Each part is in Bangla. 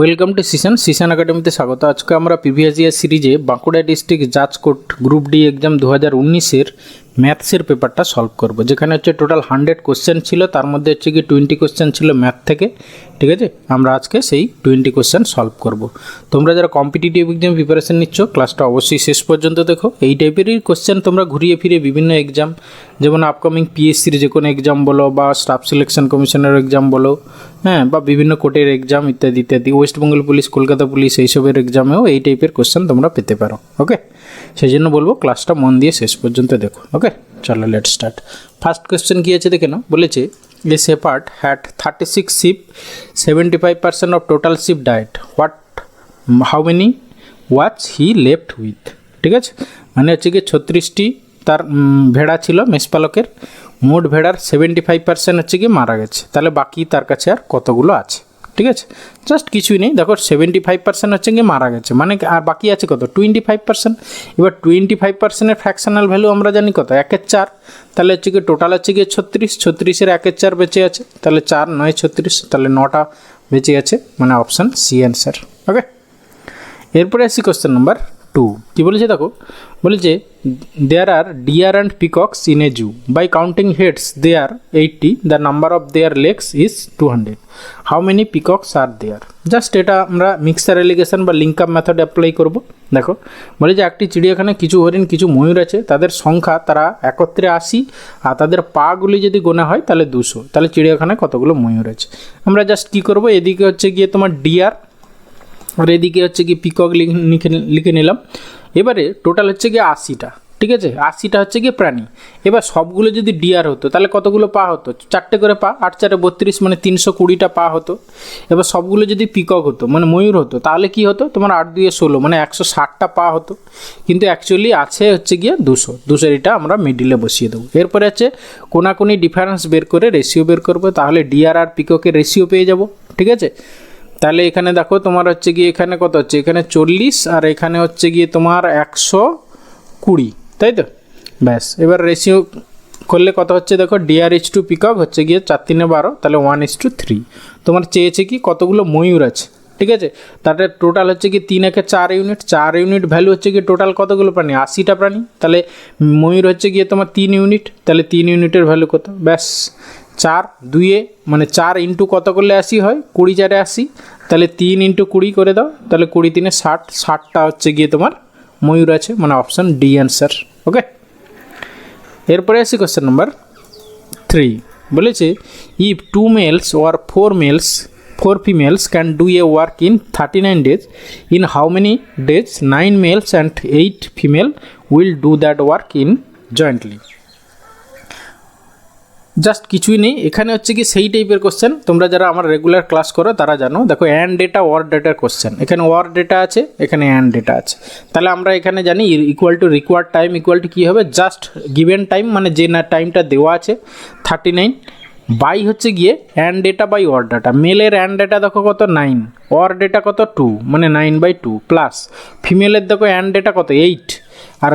ওয়েলকাম টু সিশন একাডেমিতে স্বাগত। আজকে আমরা প্রিভিয়াস ইয়ার সিরিজে বাঁকুড়া ডিস্ট্রিক্ট জাজ কোর্ট গ্রুপ ডি এক্সাম 2019-এর ম্যাথসের পেপারটা সলভ করব, যেখানে হচ্ছে টোটাল 100 কোশ্চেন ছিল, তার মধ্যে হচ্ছে কি 20 কোশ্চেন ছিল ম্যাথ থেকে। ঠিক আছে, আমরা আজকে সেই 20 কোশ্চেন সলভ করব। তোমরা যারা কম্পিটিটিভ এক্সাম প্রিপারেশন নিচ্ছ, ক্লাসটা অবশ্যই শেষ পর্যন্ত দেখো। এই টাইপেরই কোশ্চেন তোমরা ঘুরিয়ে ফিরে বিভিন্ন এক্সাম, যেমন আপকামিং পিএসসির যে কোনো এক্সাম বলো, বা স্টাফ সিলেকশন কমিশনের এক্সাম বলো, হ্যাঁ, বা বিভিন্ন কোর্টের এক্সাম ইত্যাদি ইত্যাদি, West Bengal police, Kolkata police, এইসবের এক্সামেও এই টাইপের কোশ্চেন তোমরা পেতে পারো। ওকে, সেই জন্য বলবো ক্লাসটা মন দিয়ে শেষ পর্যন্ত দেখো। ওকে, চলো লেট স্টার্ট। ফার্স্ট কোশ্চেন কী আছে দেখে নাও। বলেছে a shepherd had 36 sheep, 75% of total sheep died, how many was he left with. ঠিক আছে, মানে হচ্ছে কি 36টি তার ভেড়া ছিল মেষপালকের, মোট ভেড়ার 75% হচ্ছে কি মারা গেছে, তাহলে বাকি তার কাছে আর কতগুলো আছে। ঠিক আছে, জাস্ট কিছুই নেই, দেখো 75% হচ্ছে কি মারা গেছে, মানে আর বাকি আছে কত, 25%। এবার 25%-এর ফ্র্যাকশনাল ভ্যালু আমরা জানি কত, 1/4, তাহলে হচ্ছে কি টোটাল হচ্ছে গিয়ে 36-36-এর 1/4 বেঁচে আছে, তাহলে 4 9 36, তাহলে 9টা বেঁচে আছে, মানে অপশান সি অ্যান্সার। ওকে, এরপরে আসি কোশ্চেন নাম্বার 2। কী বলেছে দেখো, বলেছে there are deer and peacocks in a zoo, by counting heads they are 80, the number of their legs is 200, how many peacocks are there. Just এটা আমরা মিক্সার এলিগেশন বা লিঙ্ক আপ মেথড অ্যাপ্লাই করব। দেখো বলে যে একটি চিড়িয়াখানায় কিছু হরিণ কিছু ময়ূর আছে, তাদের সংখ্যা তারা একত্রে 80, আর তাদের পাগুলি যদি গোনা হয় তাহলে 200, তাহলে চিড়িয়াখানায় কতগুলো ময়ূর আছে। আমরা জাস্ট কী করব, এদিকে হচ্ছে গিয়ে তোমার ডিয়ার আর এদিকে হচ্ছে কি পিকক লিখে নিলাম। এবারে টোটাল হচ্ছে গিয়ে 80টা। ঠিক আছে, 80টা হচ্ছে গিয়ে প্রাণী। এবার সবগুলো যদি ডিয়ার হতো তাহলে কতগুলো পা হতো, 4টে করে পা, 8 4 32, মানে 320টা পা হতো। এবার সবগুলো যদি পিকক হতো মানে ময়ূর হতো, তাহলে কি হতো তোমার 8 2 16, মানে 160টা পা হতো। কিন্তু অ্যাকচুয়ালি আছে হচ্ছে গিয়ে 200, এটা আমরা মিডিলে বসিয়ে দেবো। এরপরে হচ্ছে কোনাকুনি ডিফারেন্স বের করে রেশিও বের করবো, তাহলে ডিয়ার আর পিককের রেশিও পেয়ে যাব। ঠিক আছে, তাহলে এখানে দেখো তোমার হচ্ছে গিয়ে এখানে কত হচ্ছে, এখানে 40 আর এখানে হচ্ছে গিয়ে তোমার 120, তাই তো? ব্যাস, এবার রেশিও করলে কত হচ্ছে দেখো, ডিআর ইজ টু পিকক হচ্ছে গিয়ে 4 3 12, তাহলে 1:3। তোমার চেয়েছে কি কতগুলো ময়ূর আছে। ঠিক আছে, তাহলে টোটাল হচ্ছে কি 3 1 4 ইউনিট, 4 ইউনিট ভ্যালু হচ্ছে কি টোটাল কতগুলো প্রাণী, 80টা প্রাণী, তাহলে ময়ূর হচ্ছে গিয়ে তোমার 3 ইউনিট, তাহলে 3 ইউনিটের ভ্যালু কত, ব্যাস 4 2 মানে 4 ইন্টু কত করলে 80 হয়, 20 4 80, তাহলে 3 ইন্টু 20 করে দাও, তাহলে 20 3 60, 60টা হচ্ছে গিয়ে তোমার ময়ূর আছে, মানে অপশান ডি অ্যান্সার। ওকে, এরপরে আসি কোশ্চেন নাম্বার 3। বলেছে if 2 males or 4 females can do a work in 39 days, in how many days 9 males and 8 female will do that work in jointly? Just কিছুই নেই, এখানে হচ্ছে কি সেই টাইপের কোশ্চেন, তোমরা যারা আমার রেগুলার ক্লাস করো তারা জানো। দেখো অ্যান্ড ডেটা ওয়ার ডেটার কোশ্চেন, এখানে ওয়ার ডেটা আছে, এখানে অ্যান্ড ডেটা আছে, তাহলে আমরা এখানে জানি equal to required time equal to কী হবে, জাস্ট গিভেন টাইম, মানে যে না টাইমটা দেওয়া আছে 39, বাই হচ্ছে গিয়ে and data by war data. মেলের অ্যান্ড ডেটা দেখো কত 9, ওয়ার ডেটা কত 2, মানে 9/2, প্লাস ফিমেলের দেখো অ্যান্ড ডেটা কত 8, আর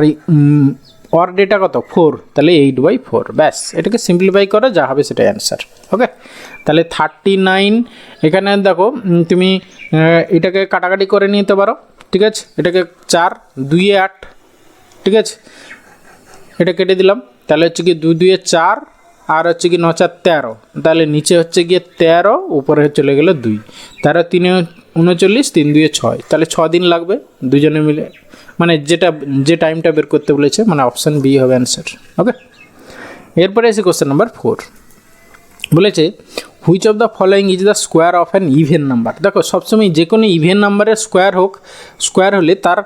ওর ডেটা কত 4, তাহলে 8/4। ব্যাস, এটাকে সিম্পলিফাই করে যা হবে সেটা অ্যান্সার। ওকে, তাহলে 39, এখানে দেখো তুমি এটাকে কাটাকাটি করে নিতে পারো। ঠিক আছে, এটাকে 4 2 8, ঠিক আছে, এটা কেটে দিলাম, তাহলে হচ্ছে কি 2 2 4, আর হচ্ছে কি 9 4 13, তাহলে নিচে হচ্ছে গিয়ে 13, উপরে চলে গেলো 2, 13 3 39, 3 2 6, তাহলে 6 দিন লাগবে দুজনে মিলে, মানে যে টাইমটা বের করতে বলেছে, মানে অপশান বি হবে অ্যান্সার। ওকে, এরপরে এসে কোশ্চেন নাম্বার 4। বলেছে which of the following is the square of an even number. দেখো সবসময় যে কোনো ইভেন নাম্বারের স্কোয়ার হলে তার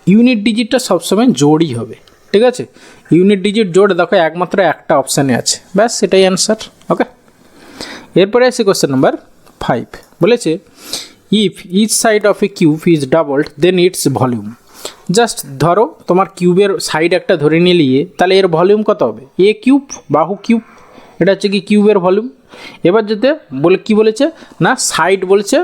ইউনিট ডিজিটটা সবসময় জোড়ই হবে। ঠিক আছে, ইউনিট ডিজিট জোড় দেখো একমাত্র একটা অপশানে আছে, ব্যাস সেটাই অ্যান্সার। ওকে, এরপরে আসি কোশ্চেন নাম্বার 5। বলেছে if each side of a cube is doubled then its volume. Just ধরো তোমার কিউবের সাইড একটা ধরে নিয়ে, তাহলে এর ভলিউম কত হবে, এ কিউব, বাহু কিউব, এটা হচ্ছে কি কিউবের ভলিউম। এবার যেতে বলে কি বলেছে না, সাইড বলছে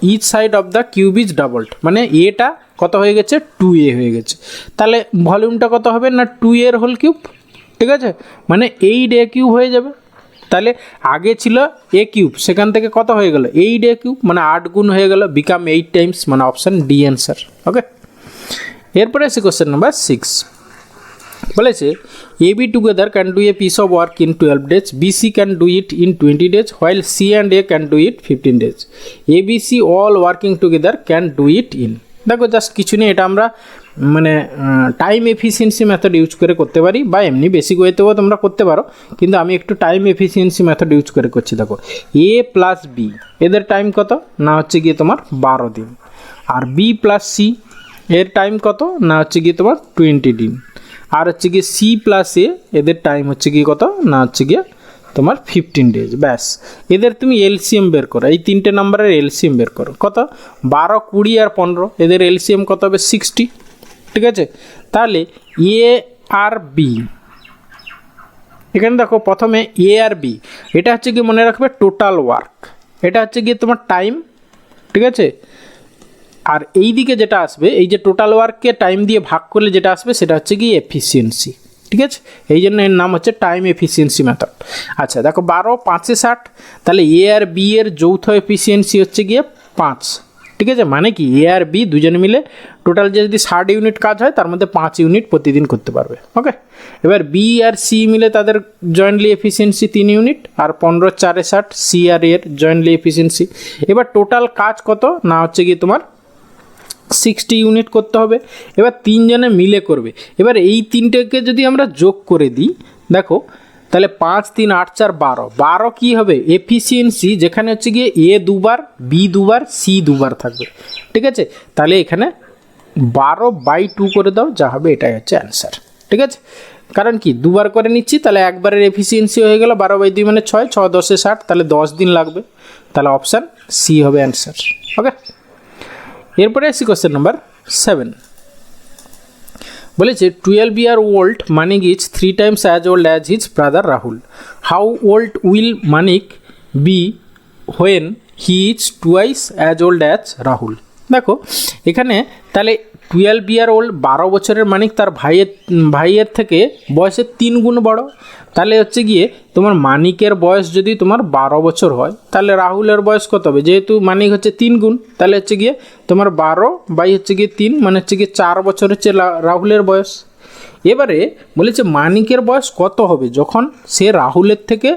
each side of the cube is doubled, মানে এটা কত হয়ে গেছে 2a হয়ে গেছে, তাহলে ভলিউমটা কত হবে না 2a হোল কিউব। ঠিক আছে, মানে 8a কিউব হয়ে যাবে, তাহলে আগে ছিল এ কিউব, সেখান থেকে কত হয়ে গেল 8a³ মানে 8 গুণ হয়ে গেল, বিকাম 8 টাইমস, মানে অপশান ডি অ্যান্সার। ওকে, এরপরে আছে কোশ্চেন নাম্বার 6। বলেছে AB together can do a piece of work in 12 days, BC can do it in 20 days, while C and A can do it 15 days. ABC all working together can do it in, দেখো জাস্ট কিছু নেই, এটা আমরা মানে টাইম এফিসিয়েন্সি মেথড ইউজ করে করতে পারি, বা এমনি বেসিক ওয়েতেও তোমরা করতে পারো, কিন্তু আমি একটু টাইম এফিসিয়েন্সি মেথড ইউজ করে করছি। দেখো A প্লাস বি এদের টাইম কত না হচ্ছে গিয়ে তোমার 12 দিন, আর বি প্লাস সি এর টাইম কত না হচ্ছে গিয়ে তোমার 20 দিন, আর হচ্ছে গিয়ে সি প্লাস এ এদের টাইম হচ্ছে গিয়ে কত না হচ্ছে গিয়ে তোমার 15 ডেজ। ব্যাস, এদের তুমি এলসিএম বের করো, এই তিনটে নাম্বারের এলসিএম বের করো, কত 12, 20 আর 15, এদের এলসিএম কত হবে 60। ঠিক আছে, তাহলে এ আর বি, এখানে দেখো প্রথমে এ আর বি, এটা হচ্ছে গিয়ে মনে রাখবে টোটাল ওয়ার্ক, এটা হচ্ছে গিয়ে তোমার টাইম। ঠিক আছে, আর এই দিকে যেটা আসবে, এই যে টোটাল ওয়ার্ককে টাইম দিয়ে ভাগ করলে যেটা আসবে সেটা হচ্ছে কি এফিসিয়েন্সি। ঠিক আছে, এই জন্য এর নাম হচ্ছে টাইম এফিসিয়েন্সি মেথড। আচ্ছা দেখো 12, 5 এ 60, তাহলে এ আর বি এর যৌথ এফিসিয়েন্সি হচ্ছে গিয়ে 5। ঠিক আছে, মানে কি এ আর বি দুজনে মিলে টোটাল যদি 60 ইউনিট কাজ হয় তার মধ্যে 5 ইউনিট প্রতিদিন করতে পারবে। ওকে, এবার বি আর সি মিলে তাদের জয়েন্টলি এফিসিয়েন্সি 3 ইউনিট, আর 15, 4 এ 60 সি আর এর জয়েন্টলি এফিসিয়েন্সি। এবার টোটাল কাজ কত না হচ্ছে গিয়ে তোমার 60 ইউনিট করতে হবে। এবার তিনজনে মিলে করবে। এবার এই তিনটেকে যদি আমরা যোগ করে দিই, দেখো তাহলে 5, 3, 8, 4, 12, 12 কী হবে এফিসিয়েন্সি, যেখানে হচ্ছে গিয়ে এ দুবার, বি দুবার, সি দুবার থাকবে। ঠিক আছে, তাহলে এখানে 12/2 করে দাও, যা হবে এটাই হচ্ছে অ্যান্সার। ঠিক আছে, কারণ কি দুবার করে নিচ্ছি, তাহলে একবারের এফিসিয়েন্সি হয়ে গেল 12/2 মানে 6, 6, 10 এ 60, তাহলে 10 দিন লাগবে, তাহলে অপশান সি হবে অ্যান্সার। ওকে, এরপরে আসি কোশ্চেন নাম্বার 7। বলেছে 12 year old Manik is 3 times as old as his brother Rahul. How old will Manik be when he is twice as old as Rahul? দেখো এখানে তাহলে 12 year old 12 বছরের মানিক তার ভাইয়ের থেকে বয়সের 3 গুণ বড়, তাহলে হচ্ছে গিয়ে তোমার মানিকের বয়স যদি তোমার 12 বছর হয়, তাহলে রাহুলের বয়স কত হবে, যেহেতু মানিক হচ্ছে 3 গুণ, তাহলে হচ্ছে গিয়ে তোমার 12 বাই হচ্ছে গিয়ে 3 মানে হচ্ছে গিয়ে 4 বছর হচ্ছে রাহুলের বয়স। এবারে বলেছে মানিকের বয়স কত হবে যখন সে রাহুলের থেকে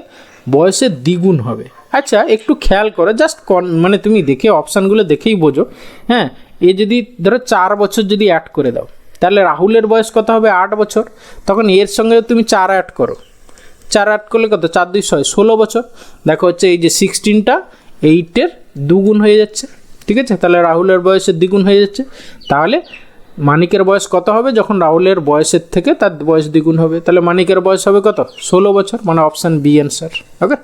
বয়সের দ্বিগুণ হবে। আচ্ছা একটু খেয়াল করো, জাস্ট মানে তুমি দেখে অপশানগুলো দেখেই বোঝো। হ্যাঁ, এ যদি ধরো 4 বছর যদি অ্যাড করে দাও, তাহলে রাহুলের বয়স কত হবে 8 বছর, তখন এর সঙ্গে তুমি 4 অ্যাড করো, 4 অ্যাড করলে কত 4 2 6 16 বছর। দেখো হচ্ছে এই যে 16টা 8-এর দুগুণ হয়ে যাচ্ছে। ঠিক আছে, তাহলে রাহুলের বয়সের দ্বিগুণ হয়ে যাচ্ছে, তাহলে মানিকের বয়স কত হবে যখন রাহুলের বয়সের থেকে তার বয়স দ্বিগুণ হবে, তাহলে মানিকের বয়স হবে কত 16 বছর, মানে অপশান বি অ্যান্সার। ওকে,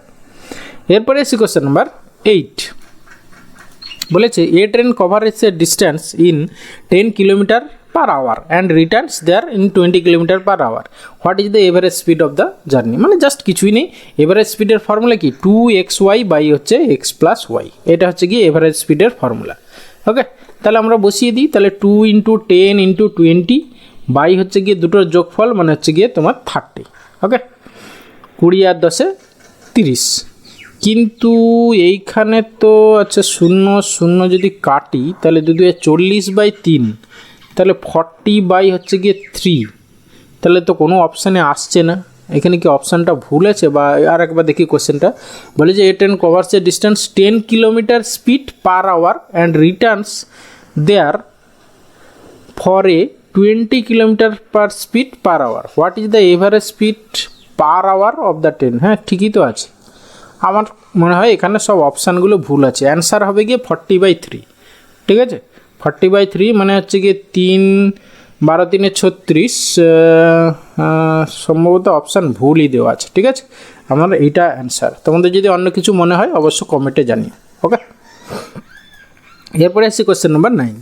এরপরে এসি কোশ্চেন নাম্বার 8। বলেছে a train coverage a distance in 10 km/h and returns there in 20 km/h, what is the average speed of the journey? মানে জাস্ট কিছুই নেই, এভারেজ স্পিডের ফর্মুলা কি 2xy বাই হচ্ছে x + y, এটা হচ্ছে কি এভারেজ স্পিডের ফর্মুলা। ওকে, তাহলে আমরা বসিয়ে দিই, তাহলে 2 × 10 × 20 বাই হচ্ছে গিয়ে দুটোর যোগফল মানে হচ্ছে গিয়ে তোমার 30। ওকে, 20 আর 10 30, কিন্তু এইখানে তো আচ্ছা 0 0 যদি কাটি তাহলে যদি 40/3, তাহলে 40 বাই হচ্ছে গিয়ে 3, তাহলে তো কোনো অপশানে আসছে না। এখানে কি অপশানটা ভুল আছে, বা আর একবার দেখি কোশ্চেনটা। বলে যে a train covers a distance 10 km speed per hour and returns there for a 20 km/speed per hour, what is the average speed per hour of the train? হ্যাঁ ঠিকই তো আছে, আমার মনে হয় এখানে সব অপশানগুলো ভুল আছে। অ্যান্সার হবে গিয়ে 40/3। ঠিক আছে, 40/3 মানে হচ্ছে গিয়ে 3 12 3 36, সম্ভবত অপশান ভুলই দেওয়া আছে। ঠিক আছে, আমার এইটা অ্যান্সার। তোমাদের যদি অন্য কিছু মনে হয় অবশ্য কমেন্টে জানিও। ওকে, এরপরে আসছি কোশ্চেন নাম্বার 9।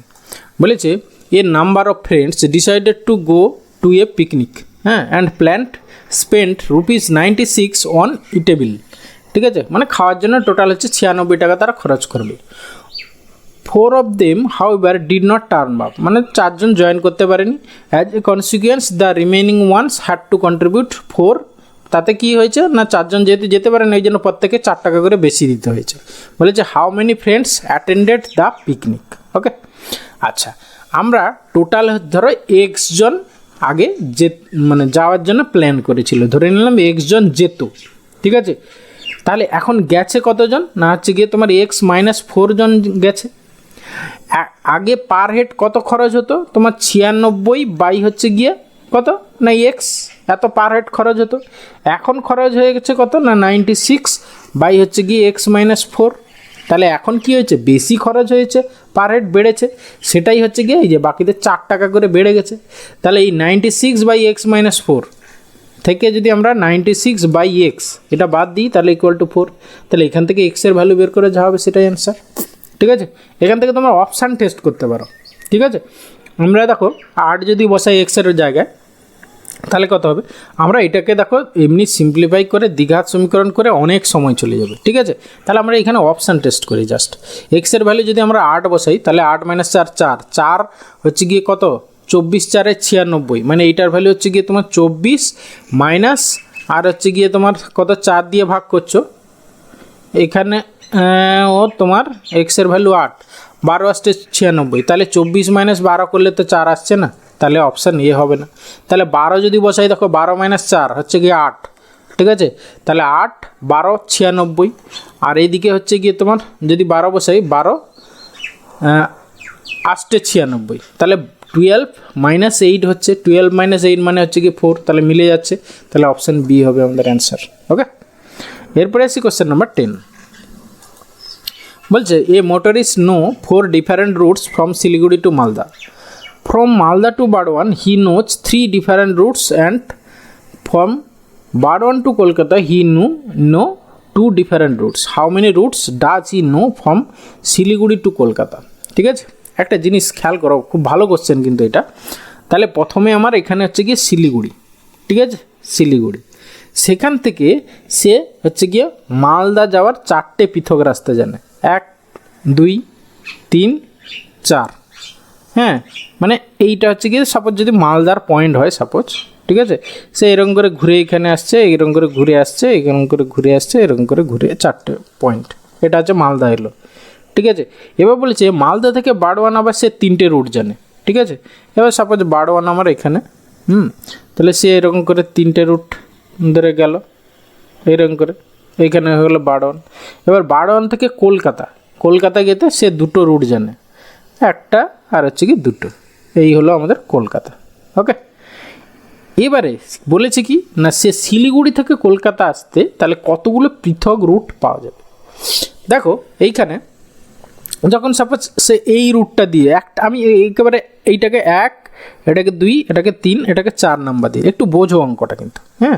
বলেছে a number of friends decided to go to a picnic, হ্যাঁ, and plant spent ₹96 on eatable. ঠিক আছে, মানে খাওয়ার জন্য টোটাল হচ্ছে 96 টাকা তারা খরচ করবে। 4 of them however did not turn up, মানে 4 জয়েন করতে পারেনি। As a consequence the remaining ones had to contribute তাতে কি হয়েছে না 4 জন যেহেতু যেতে পারেন ওই জন্য প্রত্যেকে 4 টাকা করে বেশি দিতে হয়েছে। বলেছে how many friends attended the picnic. Okay, আচ্ছা আমরা টোটাল ধরো এক্স জন আগে যে মানে যাওয়ার জন্য প্ল্যান করেছিল, ধরে নিলাম এক্স জন যেত, ঠিক আছে। তাহলে এখন গেছে কতজন না হচ্ছে গিয়ে তোমার x-4 জন গেছে। আগে পার হেড কত খরচ হতো তোমার 96 বাই হচ্ছে গিয়ে কত না এক্স, এত পার হেড খরচ হতো। এখন খরচ হয়ে গেছে কত না 96 বাই হচ্ছে গিয়ে x-4। তাহলে এখন কি হয়েছে বেশি খরচ হয়েছে, পার হেড বেড়েছে, সেটাই হচ্ছে গিয়ে এই যে বাকিতে 4 টাকা করে বেড়ে গেছে। তাহলে এই 96 বাই x-4 থেকে যদি আমরা 96 বাই এক্স এটা বাদ দিই তাহলে ইকুয়াল টু 4। তাহলে এখান থেকে এক্সের ভ্যালু বের করে যা হবে সেটাই অ্যান্সার, ঠিক আছে। এখান থেকে তোমরা অপশান টেস্ট করতে পারো, ঠিক আছে। আমরা দেখো 8 যদি বসাই এক্সের জায়গায় তাহলে কত হবে, আমরা এটাকে দেখো এমনি সিম্পলিফাই করে দ্বিঘাত সমীকরণ করে অনেক সময় চলে যাবে, ঠিক আছে। তাহলে আমরা এখানে অপশান টেস্ট করি জাস্ট। এক্সের ভ্যালু যদি আমরা 8 বসাই তাহলে 8 - 4 4 4 হচ্ছে গিয়ে কত 24 4 96, মানে এইটার ভ্যালু হচ্ছে গিয়ে তোমার 24 মাইনাস আর হচ্ছে গিয়ে তোমার কত 4 দিয়ে ভাগ করছো এখানে ও তোমার এক্সের ভ্যালু 8, 12 আসছে 96, তাহলে 24 - 12 করলে তো 4 আসছে না, তাহলে অপশান এ হবে না। তাহলে 12 যদি বসাই দেখো 12 - 4 হচ্ছে গিয়ে 8, ঠিক আছে। তাহলে 8 12 96 আর এইদিকে হচ্ছে গিয়ে তোমার যদি 12 বসাই 12 আসছে 96, তাহলে 12 - 8 হচ্ছে 12 - 8 মানে হচ্ছে গিয়ে 4, তাহলে মিলে যাচ্ছে, তাহলে অপশান বি হবে আমাদের অ্যান্সার। ওকে, এরপরে আসি কোশ্চেন নাম্বার 10। বলছে a motorist know 4 different routes from Siliguri to Malda. From Malda to Bardwan, he knows 3 different routes, and from Bardwan to Kolkata, he know 2 different routes. How many routes does he know from Siliguri to Kolkata? ঠিক আছে, একটা জিনিস খেয়াল করো, খুব ভালো কোশ্চেন কিন্তু এটা। তাহলে প্রথমে আমার এখানে হচ্ছে গিয়ে শিলিগুড়ি, ঠিক আছে, শিলিগুড়ি, সেখান থেকে সে হচ্ছে গিয়ে মালদা যাওয়ার 4টে পৃথক রাস্তা জানে, 1 2 3 4। হ্যাঁ, মানে এইটা হচ্ছে গিয়ে সাপোজ যদি মালদার পয়েন্ট হয় সাপোজ, ঠিক আছে, সে এরকম করে ঘুরে এখানে আসছে, এরকম করে ঘুরে আসছে, এরকম করে ঘুরে আসছে, এরকম করে ঘুরে 4টে পয়েন্ট, এটা হচ্ছে মালদা এলো, ঠিক আছে। এবার বলেছে মালদা থেকে বারওয়ান আবার সে 3টে রুট জানে, ঠিক আছে। এবার সাপোজ বারওয়ান আমার এখানে, তাহলে সে এরকম করে 3টে রুট ধরে গেল, এরকম করে এইখানে হয়ে গেলো বারওয়ান। এবার বারওয়ান থেকে কলকাতা যেতে সে 2টো রুট জানে, একটা আর হচ্ছে কি 2টো, এই হলো আমাদের কলকাতা। ওকে, এবারে বলেছে কি না সে শিলিগুড়ি থেকে কলকাতা আসতে তাহলে কতগুলো পৃথক রুট পাওয়া যাবে। দেখো এইখানে যখন সাপোজ সে এই রুটটা দিয়ে একটা, আমি একেবারে এইটাকে 1, এটাকে 2, এটাকে 3, এটাকে 4 নাম্বার দিয়ে, একটু বোঝো অঙ্কটা কিন্তু, হ্যাঁ।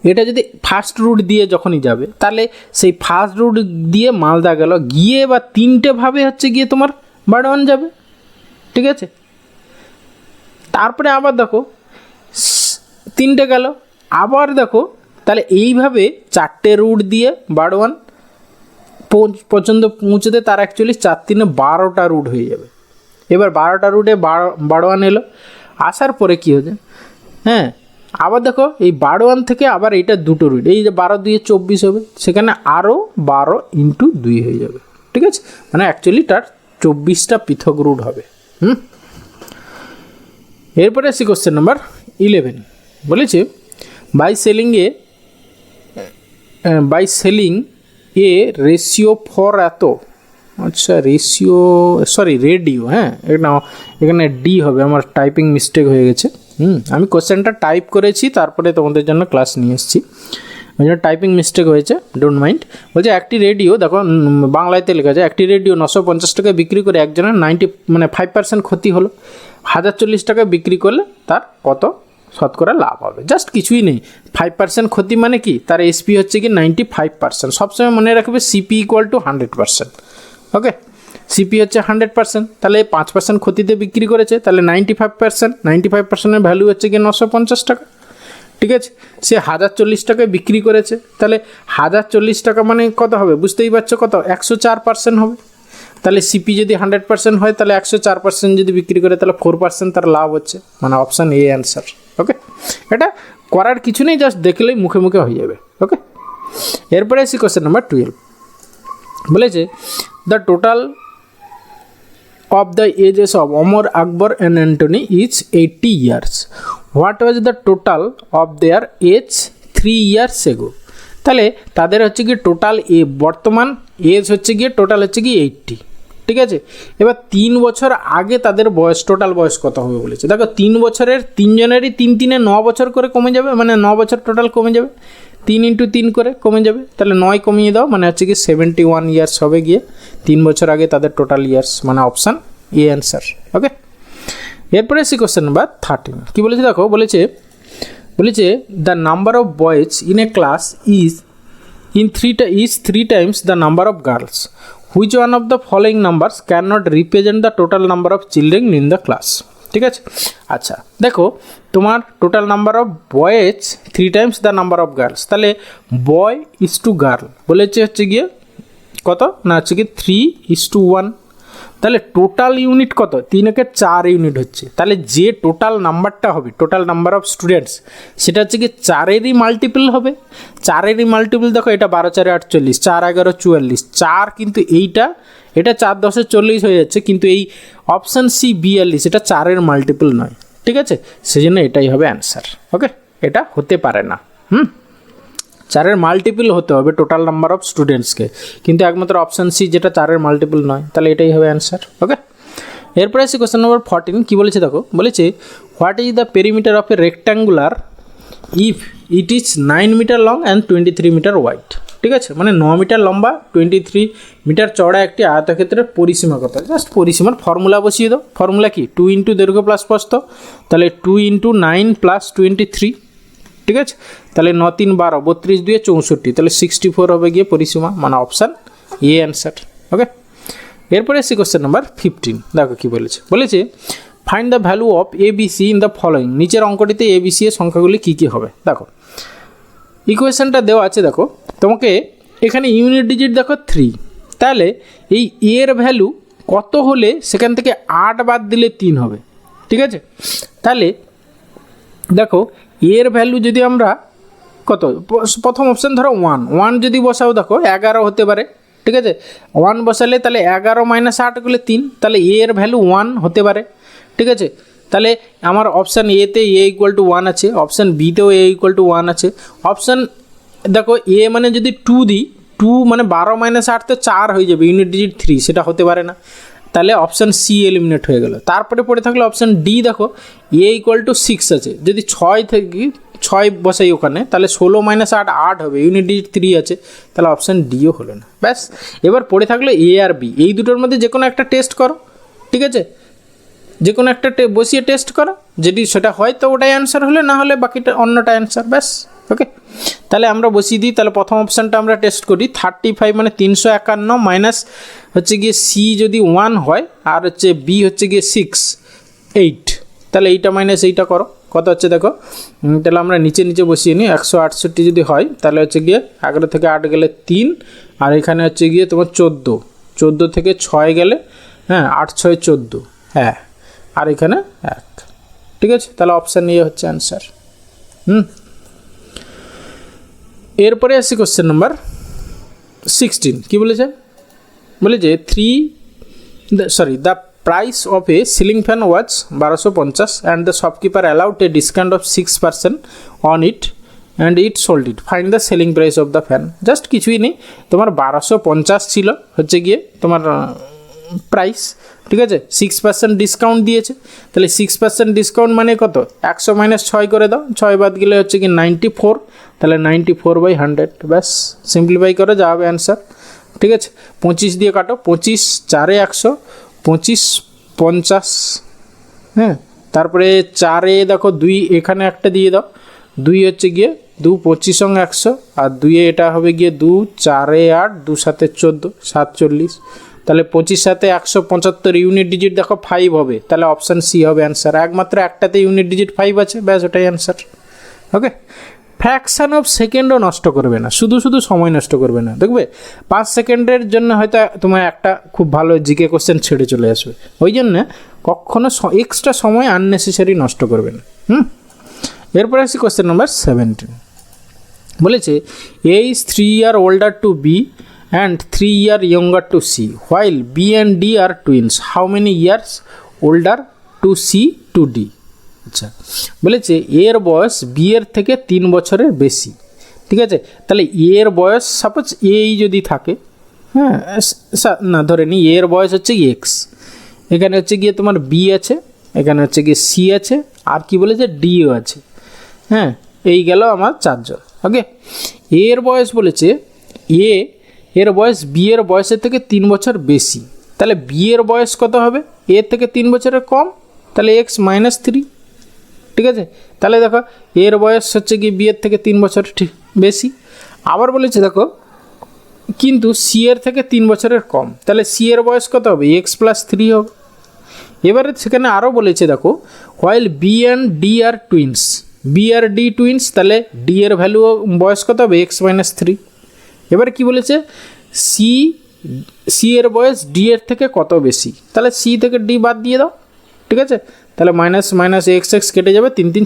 এটা যদি ফার্স্ট রুট দিয়ে যখনই যাবে তাহলে সেই ফার্স্ট রুট দিয়ে মালদা গেল, গিয়ে বা 3টে ভাবে হচ্ছে গিয়ে তোমার বারওয়ান যাবে, ঠিক আছে। তারপরে আবার দেখো 3টে গেল, আবার দেখো তাহলে এইভাবে 4টে রুট দিয়ে বারওয়ান পর্যন্ত পৌঁছতে তার অ্যাকচুয়ালি 4 3 12টা রুট হয়ে যাবে। এবার 12টা রুটে বারওয়ান এলো, আসার পরে কী হচ্ছে, হ্যাঁ আবার দেখো এই বারওয়ান থেকে আবার এইটা 2টো রুট, এই যে 12 2 24 হবে, সেখানে আরও 12 × 2 হয়ে যাবে, ঠিক আছে। মানে অ্যাকচুয়ালি তার 24টা পৃথক রুট হবে। এরপরে আসি কোশ্চেন নাম্বার 11। বলেছে by selling a ratio for এত, আচ্ছা রেডিও, হ্যাঁ এখানে ডি হবে, আমার টাইপিং মিস্টেক হয়ে গেছে। আমি কোশ্চেনটা টাইপ করেছি তারপরে তোমাদের জন্য ক্লাস নিয়ে এসেছি, ওই জন্য টাইপিং মিস্টেক হয়েছে, ডোন্ট মাইন্ড। বলছে একটি রেডিও, দেখো বাংলাতে লেখা আছে একটি রেডিও 950 টাকায় বিক্রি করে একজনের 5% ক্ষতি হলো, 1040 টাকায় বিক্রি করলে তার কত শতকরা লাভ হবে। জাস্ট কিছুই নেই, 5% ক্ষতি মানে কি, তার এসপি হচ্ছে কি 95%। সবসময় মনে রাখবে সিপি = 100%। ওকে, সিপি হচ্ছে 100%, তাহলে 5% ক্ষতিতে বিক্রি করেছে, তাহলে 95%-এর ভ্যালু হচ্ছে কি 950 টাকা, ঠিক আছে। সে 1040 টাকায় বিক্রি করেছে, তাহলে 1040 টাকা মানে কত হবে বুঝতেই পারছো, কত 104% হবে। তাহলে সিপি যদি 100% হয় তাহলে 104% যদি বিক্রি করে তাহলে 4% তার লাভ হচ্ছে, মানে অপশান এ অ্যান্সার। ওকে, এটা করার কিছু নেই, জাস্ট দেখলেই মুখে মুখে হয়ে যাবে। ওকে, এরপরে আসি কোশ্চেন নাম্বার 12। বলেছে the total of the ages of Omar, Akbar and Antony is 80 years. What was the total of their age 3 years ago? তাহলে তাদের হচ্ছে কি টোটাল বর্তমান এজ হচ্ছে গিয়ে টোটাল হচ্ছে কি 80, ঠিক আছে। এবার 3 বছর আগে তাদের বয়স, টোটাল বয়স কত হবে বলেছে। দেখো 3 বছরের 3 জনেরই 3 3 9 বছর করে কমে যাবে, মানে 9 বছর টোটাল কমে যাবে, 3 × 3 করে কমে যাবে, তাহলে 9 কমিয়ে দাও, মানে হচ্ছে কি 71 ইয়ার্স হবে গিয়ে 3 বছর আগে তাদের টোটাল ইয়ার্স, মানে অপশান এ অ্যান্সার। ওকে, এরপরে সি কোশ্চেন নাম্বার 13 কি বলেছে দেখো, বলেছে the number of boys in a class is 3 times the number of girls. Which one of the following numbers cannot represent the total number of children in the class? ঠিক আছে, আচ্ছা দেখো তোমার total number of boys 3 times the number of girls, তাহলে বয় ইজ টু গার্ল বলেছে হচ্ছে গিয়ে কত না, হচ্ছে কি 3:1, তাহলে টোটাল ইউনিট কত, 3 × 4 ইউনিট হচ্ছে, তাহলে যে টোটাল নাম্বারটা হবে, টোটাল নাম্বার অফ স্টুডেন্টস, সেটা হচ্ছে কি 4-এরই মাল্টিপল হবে। 4-এরই মাল্টিপল দেখো, এটা 12 × 4 = 48, 4 × 11 = 44, 4 কিন্তু এটা 4 × 10 = 40 হয়ে যাচ্ছে, কিন্তু এই অপশান সি 42 এটা 4-এর মাল্টিপল নয়, ঠিক আছে, সেজন্য এটাই হবে অ্যান্সার। ওকে, এটা হতে পারে না, 4-এর মাল্টিপল হতে হবে টোটাল নাম্বার অফ স্টুডেন্টসকে, কিন্তু একমাত্র অপশান সি যেটা 4-এর মাল্টিপল নয়, তাহলে এটাই হবে অ্যান্সার। ওকে, এরপরে আসি কোশ্চেন নাম্বার 14 কী বলেছে দেখো, বলেছে what is the perimeter of a rectangular if it is 9 metre long and 23 metre wide, ঠিক আছে, মানে 9 মিটার লম্বা 23 মিটার চওড়া একটি আয়তক্ষেত্রের পরিসীমা কত। জাস্ট পরিসীমার ফর্মুলা বসিয়ে দাও, ফর্মুলা কি 2 × দৈর্ঘ্য প্লাস প্রস্থ, তাহলে 2 × 9 + 23, ঠিক আছে, তাহলে 9 × 3 = 12, 32 × 2 = 64, তাহলে 64 হবে গিয়ে পরিসীমা, মানে অপশান এ অ্যান্সার। ওকে, এরপরে আসি কোশ্চেন নাম্বার 15 দেখো কী বলেছে find the value of ABC in the following. নিচের অঙ্কটিতে ABC এর সংখ্যাগুলি কী কী হবে দেখো, ইকুয়েশনটা দেওয়া আছে দেখো, তোমাকে এখানে ইউনিট ডিজিট দেখো 3, তাহলে এই এর ভ্যালু কত হলে সেখান থেকে 8 বাদ দিলে 3 হবে, ঠিক আছে। তাহলে দেখো এর ভ্যালু যদি আমরা কত, প্রথম অপশান ধরো 1 যদি বসাও দেখো 11 হতে পারে, ঠিক আছে, 1 বসালে তাহলে 11 - 8 করলে 3, তাহলে এর ভ্যালু 1 হতে পারে, ঠিক আছে। তাহলে আমার অপশান এতে a = 1 আছে, অপশান বিতেও a = 1 আছে, অপশান দেখো এ মানে যদি 2 দিই, 2 মানে 12 - 8 তো 4 হয়ে যাবে, ইউনিট ডিজিট 3, সেটা হতে পারে না, তাহলে অপশান সি এলিমিনেট হয়ে গেল। তারপরে পড়ে থাকলে অপশান ডি দেখো a = 6 আছে, যদি 6 থেকে 6 বসাই ওখানে, তাহলে 16 - 8 8 হবে, ইউনিট ডিজিট 3 আছে, তাহলে অপশান ডিও হলো না। ব্যাস, এবার পড়ে থাকলে এ আর বি, এই দুটোর মধ্যে যে কোনো একটা টেস্ট করো, ঠিক আছে, যে কোনো একটা বসিয়ে টেস্ট করো, যদি সেটা হয় তো ওটাই অ্যান্সার হলে, না হলে বাকিটা অন্যটা অ্যান্সার। ব্যাস, ওকে, তাহলে আমরা বসিয়ে দিই, তাহলে প্রথম অপশানটা আমরা টেস্ট করি, 35 মানে 351 মাইনাস হচ্ছে গিয়ে সি যদি 1 হয়, আর হচ্ছে বি হচ্ছে গিয়ে 6 8, তাহলে এইটা মাইনাস এইটা করো, কত হচ্ছে দেখো, তাহলে আমরা নিচে বসিয়ে নিই, 168 যদি হয় তাহলে হচ্ছে গিয়ে 11 থেকে 8 গেলে 3, আর এখানে হচ্ছে গিয়ে তোমার 14 থেকে 6 গেলে 8 × 6 = 14, আর এখানে 1, ঠিক আছে, তাহলে অপশান এ হচ্ছে অ্যান্সার। এরপরে আসি কোশ্চেন নাম্বার 16 কী বলেছে the price of A ceiling fan was 1250 and the shopkeeper allowed A discount of 6% on it and it sold it, find the selling price of the fan. Just কিছুই নেই, তোমার 1250 ছিল হচ্ছে গিয়ে তোমার প্রাইস, ঠিক আছে, 6% ডিসকাউন্ট দিয়েছে, তাহলে 6% ডিসকাউন্ট মানে কত, 100 - 6 করে দাও, 6 বাদ গেলে হচ্ছে কি 94, তাহলে 94/100, ব্যাস সিম্পলিফাই করে যা হবে অ্যান্সার, ঠিক আছে। 25 দিয়ে কাটো, 25 4 × 100, 25 50, তারপরে 4 দেখো 2 এখানে একটা দিয়ে দাও, 2 হচ্ছে গিয়ে 2 25 সঙ্গে 100, আর 2 এটা হবে গিয়ে 2 4 8, 2 7 14 47, তাহলে 25 সাথে 175 ইউনিট ডিজিট দেখো 5 হবে, তাহলে অপশান সি হবে অ্যান্সার, একমাত্র একটাতে ইউনিট ডিজিট 5 আছে, ব্যাস ওটাই অ্যান্সার। ওকে, ফ্র্যাকশান অফ সেকেন্ডও নষ্ট করবে না, শুধু সময় নষ্ট করবে না, দেখবে 5 সেকেন্ডের জন্য হয়তো তোমার একটা খুব ভালো জিকে কোশ্চেন ছেড়ে চলে আসবে, ওই জন্য কখনো এক্সট্রা সময় আননেসেসারি নষ্ট করবে না। এরপরে আসি কোশ্চেন নাম্বার 17, বলেছে A is 3 year older to B and 3 year younger to C, while B and D are twins, how many years older to C to D. আচ্ছা, বলেছে এর বয়স বি এর থেকে 3 বছরের বেশি, ঠিক আছে। তাহলে এর বয়স সাপোজ এই যদি থাকে, হ্যাঁ না ধরে নিই এর বয়স হচ্ছে এক্স, এখানে হচ্ছে গিয়ে তোমার বি আছে, এখানে হচ্ছে গিয়ে সি আছে, আর কি বলেছে ডিও আছে, হ্যাঁ এই গেল আমার 4 জন। ওকে, এর বয়স বলেছে এর বয়স বি এর বয়সের থেকে 3 বছর বেশি, তাহলে বি এর বয়স কত হবে, এর থেকে 3 বছরের কম, তাহলে এক্স মাইনাস 3, ঠিক আছে। তাহলে দেখো এর বয়স হচ্ছে কি বি এর থেকে 3 বছর ঠিক বেশি। আবার বলেছে দেখো কিন্তু সি এর থেকে 3 বছরের কম, তাহলে সি এর বয়স কত হবে, এক্স প্লাস 3 হবে। এবারে সেখানে আরও বলেছে দেখো while B and D are twins, B are D twins, তাহলে ডি এর ভ্যালু বয়স কত হবে, এক্স মাইনাস 3। এবারে কী বলেছে সি এর বয়স ডি এর থেকে কত বেশি, তাহলে সি থেকে ডি বাদ দিয়ে দাও, ঠিক আছে। তাহলে মাইনাস মাইনাস এক্স এক্স কেটে যাবে, 3 3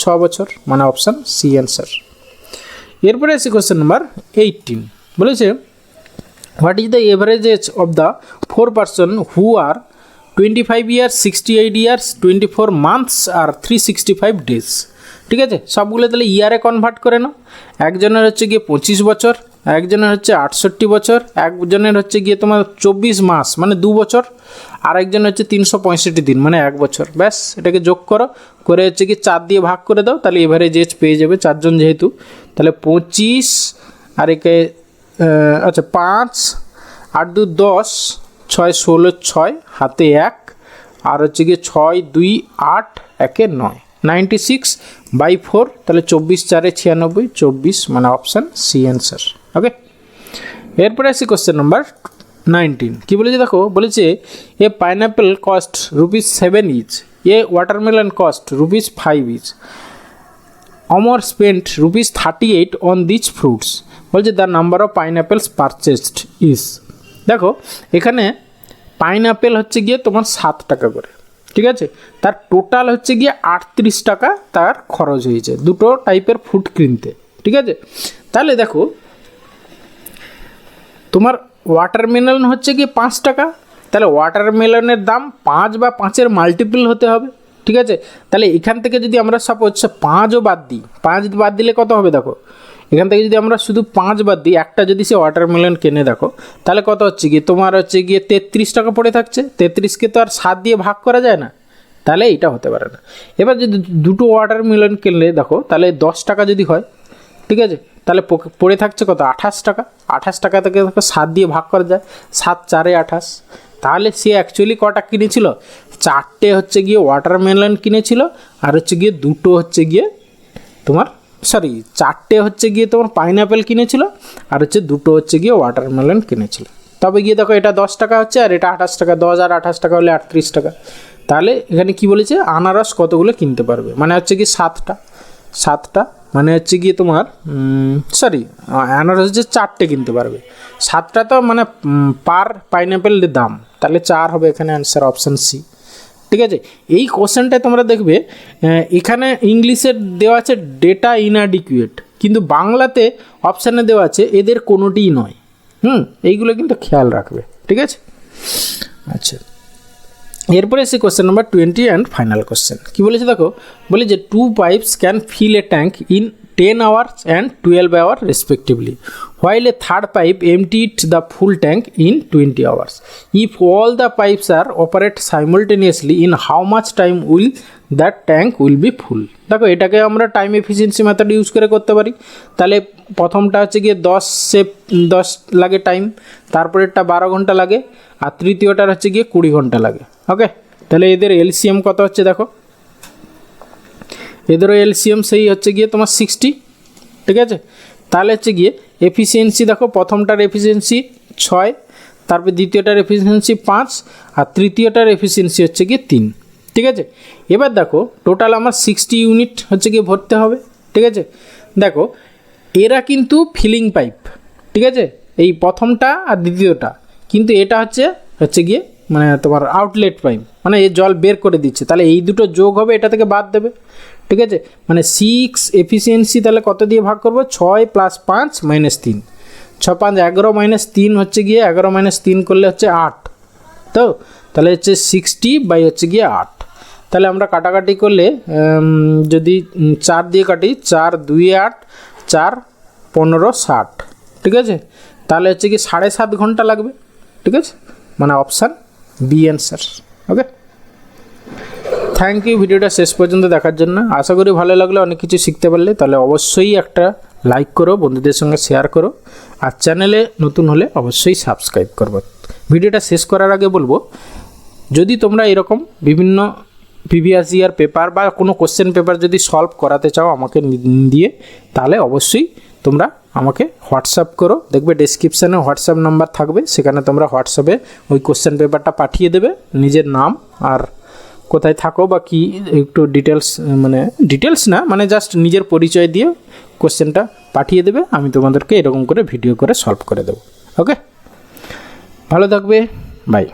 6 বছর, মানে অপশান সি অ্যান্সার। এরপরে আসি কোশ্চেন নাম্বার 18, বলেছে what is the average age of the 4 person who are 25 years, 68 years, 24 months আর 365 days, ঠিক আছে। সবগুলো তাহলে ইয়ারে কনভার্ট করে নাও। একজনের হচ্ছে গিয়ে 25 বছর, একজনের হচ্ছে 68 বছর, একজনের হচ্ছে গিয়ে তোমার 24 মাস মানে 2 বছর, আর একজনের হচ্ছে 365 দিন মানে 1 বছর। ব্যাস এটাকে যোগ করো, করে হচ্ছে কি 4 দিয়ে ভাগ করে দাও, তাহলে এভারেজ এজ পেয়ে যাবে 4 জন যেহেতু। তাহলে 25 আর একে আচ্ছা 5 8 2 10 6 16 6 হাতে 1 আর হচ্ছে গিয়ে 6 2 8 1 9 96/4, তাহলে 24 4 96 24 মানে অপশান সি অ্যান্সার। ওকে, এরপরে আসি কোশ্চেন নাম্বার 19, কী বলেছে দেখো, বলেছে a pineapple cost ₹7 each, a watermelon cost ₹5 each, Amar spent ₹38 on this fruits, বলছে the number of pineapples purchased is. দেখো এখানে পাইনঅ্যাপেল হচ্ছে গিয়ে তোমার 7 টাকা করে, ঠিক আছে। তার টোটাল হচ্ছে গিয়ে 38 টাকা তার খরচ হয়েছে দুটো টাইপের ফ্রুট কিনতে, ঠিক আছে। তাহলে দেখো তোমার ওয়াটারমেলন হচ্ছে গিয়ে 5 টাকা, তাহলে ওয়াটারমেলনের দাম 5 বা 5-এর মাল্টিপল হতে হবে, ঠিক আছে। তাহলে এখান থেকে যদি আমরা সাপোজ 5ও বাদ দিই, 5 বাদ দিলে কত হবে দেখো, এখান থেকে যদি আমরা শুধু 5 বাদ দিই, একটা যদি সে ওয়াটারমেলন কিনে দেখো, তাহলে কত হচ্ছে গিয়ে তোমার হচ্ছে গিয়ে 33 টাকা পড়ে থাকছে। 33কে তো আর 7 দিয়ে ভাগ করা যায় না, তাহলে এইটা হতে পারে না। এবার যদি দুটো ওয়াটারমেলন কিনলে দেখো, তাহলে 10 টাকা যদি হয়, ঠিক আছে, তাহলে পড়ে থাকছে কত, 28 টাকা। 28 টাকা থেকে 7 দিয়ে ভাগ করা যায়, 7 4 28, তাহলে সে অ্যাকচুয়ালি কটা কিনেছিল, 4টে হচ্ছে গিয়ে ওয়াটারমেলন কিনেছিল, আর হচ্ছে গিয়ে দুটো হচ্ছে গিয়ে তোমার 4টে হচ্ছে গিয়ে তোমার পাইনঅ্যাপেল কিনেছিল, আর হচ্ছে দুটো হচ্ছে গিয়ে ওয়াটারমেলন কিনেছিল। তবে গিয়ে দেখো এটা 10 টাকা হচ্ছে, আর এটা 28 টাকা, 10 আর 28 টাকা হলে 38 টাকা। তাহলে এখানে কি বলেছে, আনারস কতগুলো কিনতে পারবে, মানে হচ্ছে কি 7টা, মানে হচ্ছে গিয়ে তোমার আনারস হচ্ছে 4টে কিনতে পারবে, 7টা তো মানে পার পাইনঅ্যাপেলের দাম, তাহলে 4 হবে এখানে অ্যান্সার অপশান সি, ঠিক আছে। এই কোশ্চেনটায় তোমরা দেখবে এখানে ইংলিশে দেওয়া আছে ডেটা ইনঅ্যাডিকুয়েট, কিন্তু বাংলাতে অপশানে দেওয়া আছে এদের কোনোটিই নয়। এইগুলো কিন্তু খেয়াল রাখবে, ঠিক আছে। আচ্ছা, এরপরে এসে question number 20 and final question, কী বলেছে দেখো, বলে যে 2 pipes can fill a tank in 10 hours and 12 hours respectively, while a third pipe emptied the full tank in 20 hours. If all the pipes are operate simultaneously, in how much time will that tank will be full? দেখো এটাকে আমরা টাইম এফিসিয়েন্সি মেথড ইউজ করে করতে পারি। তাহলে প্রথমটা হচ্ছে গিয়ে 10 লাগে টাইম, তারপরেরটা 12 ঘন্টা লাগে, আর তৃতীয়টার হচ্ছে গিয়ে 20 ঘন্টা লাগে। ওকে, তাহলে এদের এলসিএম কত হচ্ছে দেখো, এদেরও এলসিএম সেই হচ্ছে গিয়ে তোমার 60, ঠিক আছে। তাহলে হচ্ছে গিয়ে এফিসিয়েন্সি দেখো, প্রথমটার এফিসিয়েন্সি 6, তারপর দ্বিতীয়টার এফিসিয়েন্সি 5, আর তৃতীয়টার এফিসিয়েন্সি হচ্ছে গিয়ে 3, ঠিক আছে। এবার দেখো টোটাল আমার 60 ইউনিট হচ্ছে গিয়ে ভরতে হবে, ঠিক আছে। দেখো এরা কিন্তু ফিলিং পাইপ, ঠিক আছে, এই প্রথমটা আর দ্বিতীয়টা, কিন্তু এটা হচ্ছে গিয়ে মানে তোমার আউটলেট পাইপ, মানে এই জল বের করে দিচ্ছে, তাহলে এই দুটো যোগ হবে, এটা থেকে বাদ দেবে। ঠিক আছে, মানে 6 এফিসিয়েন্সি তাহলে কত দিয়ে ভাগ করবো, 6 + 5 - 3, 6 × 5 = 11 - 3 হচ্ছে গিয়ে 11 - 3 করলে হচ্ছে 8, তো তাহলে হচ্ছে 60 হচ্ছে গিয়ে 8। তাহলে আমরা কাটাকাটি করলে যদি 4 দিয়ে কাটি, 4 × 2 = 8, 4 × 15 = 60। ঠিক আছে, তাহলে হচ্ছে কি 7.5 ঘন্টা লাগবে। ঠিক আছে, মানে option B answer. Okay, thank you ভিডিওটা শেষ পর্যন্ত দেখার জন্য। আশা করি ভালো লাগলে, অনেক কিছু শিখতে পারলে। তাহলে অবশ্যই একটা লাইক করো, বন্ধুদের সঙ্গে শেয়ার করো, আর চ্যানেলে নতুন হলে অবশ্যই সাবস্ক্রাইব করবো। ভিডিওটা শেষ করার আগে বলবো, যদি তোমরা এরকম বিভিন্ন প্রিভিয়াস ইয়ার পেপার বা কোনো কোশ্চেন পেপার যদি সলভ করাতে চাও আমাকে দিয়ে, তাহলে অবশ্যই তোমরা আমাকে হোয়াটসঅ্যাপ করো। দেখবে ডেসক্রিপশানে হোয়াটসঅ্যাপ নাম্বার থাকবে, সেখানে তোমরা হোয়াটসঅ্যাপে ওই কোশ্চেন পেপারটা পাঠিয়ে দেবে, নিজের নাম আর কোথায় থাকো বা কি একটু ডিটেলস, মানে ডিটেলস না, মানে জাস্ট নিজের পরিচয় দিয়ে কোশ্চেনটা পাঠিয়ে দেবে। আমি তোমাদেরকে এরকম করে ভিডিও করে সলভ করে দেবো। ওকে, ভালো থাকবে, বাই।